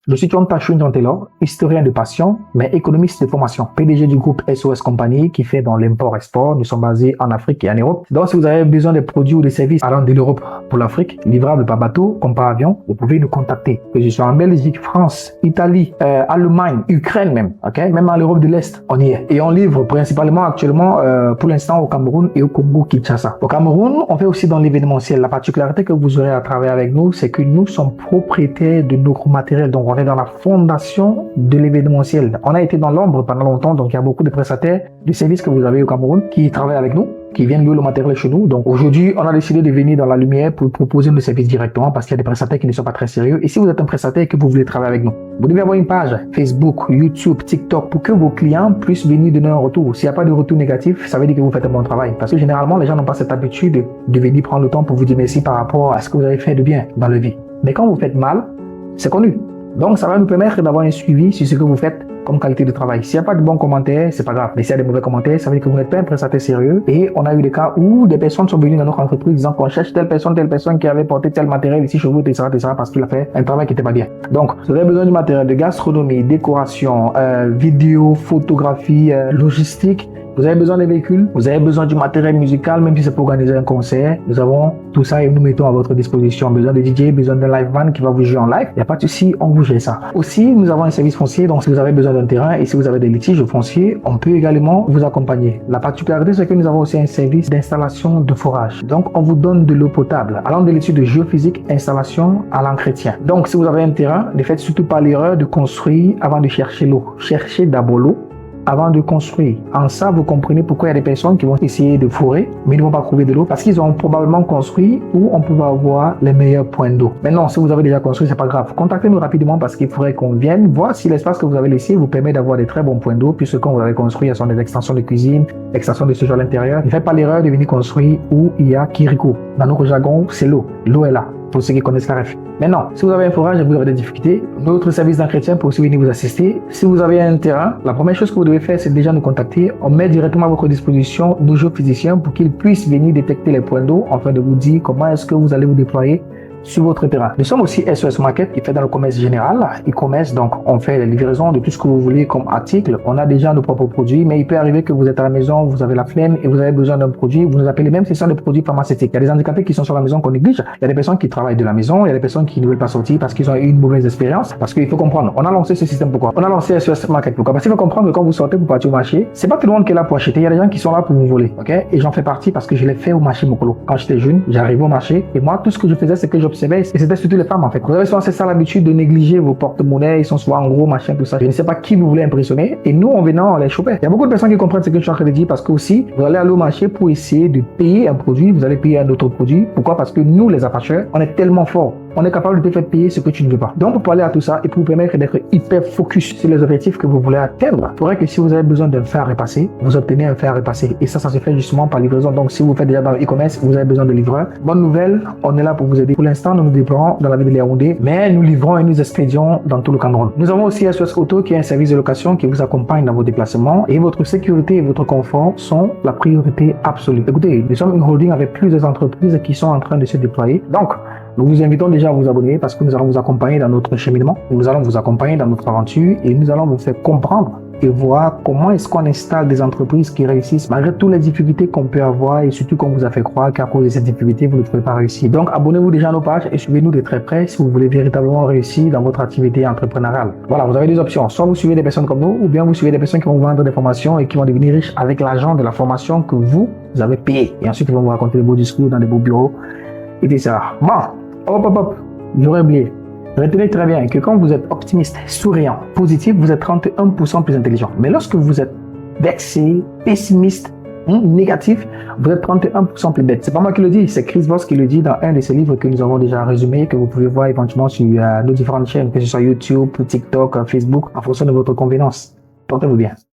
Je suis John Taylor, historien de passion, mais économiste de formation, PDG du groupe SOS Compagnie qui fait dans l'import-export. Nous sommes basés en Afrique et en Europe. Donc, si vous avez besoin des produits ou des services allant de l'Europe pour l'Afrique, livrables par bateau comme par avion, vous pouvez nous contacter. Que je sois en Belgique, France, Italie, Allemagne, Ukraine même, ok? Même en Europe de l'Est, on y est. Et on livre principalement actuellement, pour l'instant, au Cameroun et au Congo-Kinshasa. Au Cameroun, on fait aussi dans l'événementiel. La particularité que vous aurez à travailler avec nous, c'est que nous sommes propriétaires de nos matériels. Donc, on est dans la fondation de l'événementiel. On a été dans l'ombre pendant longtemps, donc il y a beaucoup de prestataires du service que vous avez au Cameroun qui travaillent avec nous, qui viennent louer le matériel chez nous. Donc aujourd'hui, on a décidé de venir dans la lumière pour proposer nos services directement parce qu'il y a des prestataires qui ne sont pas très sérieux. Et si vous êtes un prestataire et que vous voulez travailler avec nous, vous devez avoir une page Facebook, YouTube, TikTok pour que vos clients puissent venir donner un retour. S'il n'y a pas de retour négatif, ça veut dire que vous faites un bon travail. Parce que généralement, les gens n'ont pas cette habitude de venir prendre le temps pour vous dire merci par rapport à ce que vous avez fait de bien dans la vie. Mais quand vous faites mal, c'est connu. Donc, ça va nous permettre d'avoir un suivi sur ce que vous faites comme qualité de travail. S'il n'y a pas de bons commentaires, c'est pas grave. Mais s'il y a des mauvais commentaires, ça veut dire que vous n'êtes pas un prestataire sérieux. Et on a eu des cas où des personnes sont venues dans notre entreprise disant qu'on cherche telle personne qui avait porté tel matériel ici chez vous, etc., parce qu'il a fait un travail qui n'était pas bien. Donc, vous avez besoin du matériel de gastronomie, décoration, vidéo, photographie, logistique. Vous avez besoin des véhicules, vous avez besoin du matériel musical, même si c'est pour organiser un concert. Nous avons tout ça et nous mettons à votre disposition. Besoin de DJ, besoin d'un live band qui va vous jouer en live. Il n'y a pas de souci, on vous gère ça. Aussi, nous avons un service foncier. Donc, si vous avez besoin d'un terrain et si vous avez des litiges fonciers, on peut également vous accompagner. La particularité, c'est que nous avons aussi un service d'installation de forage. Donc, on vous donne de l'eau potable. Allant de l'étude de géophysique, installation à l'entretien. Donc, si vous avez un terrain, ne faites surtout pas l'erreur de construire avant de chercher l'eau. Cherchez d'abord l'eau avant de construire. En ça, vous comprenez pourquoi il y a des personnes qui vont essayer de fourrer, mais ils ne vont pas trouver de l'eau parce qu'ils ont probablement construit où on peut avoir les meilleurs points d'eau. Maintenant, si vous avez déjà construit, c'est pas grave. Contactez-nous rapidement parce qu'il faudrait qu'on vienne voir si l'espace que vous avez laissé vous permet d'avoir des très bons points d'eau, puisque quand vous avez construit, il y a des extensions de cuisine, extensions de séjour à l'intérieur. Ne faites pas l'erreur de venir construire où il y a Kiriko. Dans notre jargon, c'est l'eau. L'eau est là. Pour ceux qui connaissent la ref. Maintenant, si vous avez un forage et vous avez des difficultés, notre service d'entretien peut aussi venir vous assister. Si vous avez un terrain, la première chose que vous devez faire, c'est déjà nous contacter. On met directement à votre disposition nos géophysiciens pour qu'ils puissent venir détecter les points d'eau afin de vous dire comment est-ce que vous allez vous déployer sur votre terrain. Nous sommes aussi SOS Market qui fait dans le commerce général, e-commerce, donc on fait la livraison de tout ce que vous voulez comme article. On a déjà nos propres produits, mais il peut arriver que vous êtes à la maison, vous avez la flemme et vous avez besoin d'un produit, vous nous appelez même si ce sont des produits pharmaceutiques. Il y a des handicapés qui sont sur la maison qu'on néglige, il y a des personnes qui travaillent de la maison, il y a des personnes qui ne veulent pas sortir parce qu'ils ont eu une mauvaise expérience, parce qu'il faut comprendre, on a lancé ce système pourquoi? On a lancé SOS Market pourquoi? Parce qu'il faut comprendre que quand vous sortez pour partir au marché, c'est pas tout le monde qui est là pour acheter, il y a des gens qui sont là pour vous voler, ok? Et j'en fais partie parce que je l'ai fait au marché Mokolo. Quand j'étais jeune, j'arrivais au marché et moi, tout ce que je faisais, c'est que j'observais et c'était surtout les femmes en fait. Vous avez souvent c'est ça l'habitude de négliger vos porte-monnaies, ils sont souvent en gros, machin, tout ça. Je ne sais pas qui vous voulez impressionner et nous en venant on les chopait. Il y a beaucoup de personnes qui comprennent ce que je suis en train de dire parce que aussi vous allez aller au marché pour essayer de payer un produit, vous allez payer un autre produit. Pourquoi? Parce que nous les acheteurs, on est tellement forts. On est capable de te faire payer ce que tu ne veux pas. Donc, pour parler à tout ça et pour vous permettre d'être hyper focus sur les objectifs que vous voulez atteindre, il faudrait que si vous avez besoin d'un fer à repasser, vous obtenez un fer à repasser. Et ça se fait justement par livraison. Donc, si vous faites déjà dans le e-commerce, vous avez besoin de livreurs. Bonne nouvelle, on est là pour vous aider. Pour l'instant, nous nous déployons dans la ville de Yaoundé, mais nous livrons et nous expédions dans tout le Cameroun. Nous avons aussi SOS Auto qui est un service de location qui vous accompagne dans vos déplacements et votre sécurité et votre confort sont la priorité absolue. Écoutez, nous sommes une holding avec plusieurs entreprises qui sont en train de se déployer. Donc, nous vous invitons déjà à vous abonner parce que nous allons vous accompagner dans notre cheminement, nous allons vous accompagner dans notre aventure et nous allons vous faire comprendre et voir comment est-ce qu'on installe des entreprises qui réussissent malgré toutes les difficultés qu'on peut avoir et surtout qu'on vous a fait croire qu'à cause de ces difficultés, vous ne pouvez pas réussir. Donc, abonnez-vous déjà à nos pages et suivez-nous de très près si vous voulez véritablement réussir dans votre activité entrepreneuriale. Voilà, vous avez deux options. Soit vous suivez des personnes comme nous ou bien vous suivez des personnes qui vont vous vendre des formations et qui vont devenir riches avec l'argent de la formation que vous avez payé. Et ensuite, ils vont vous raconter des beaux discours dans des beaux bureaux et tout ça. Bon. Hop, j'aurais oublié. Retenez très bien que quand vous êtes optimiste, souriant, positif, vous êtes 31% plus intelligent. Mais lorsque vous êtes vexé, pessimiste, négatif, vous êtes 31% plus bête. C'est pas moi qui le dis, c'est Chris Voss qui le dit dans un de ses livres que nous avons déjà résumé, que vous pouvez voir éventuellement sur nos différentes chaînes, que ce soit YouTube, TikTok, Facebook, en fonction de votre convenance. Portez-vous bien.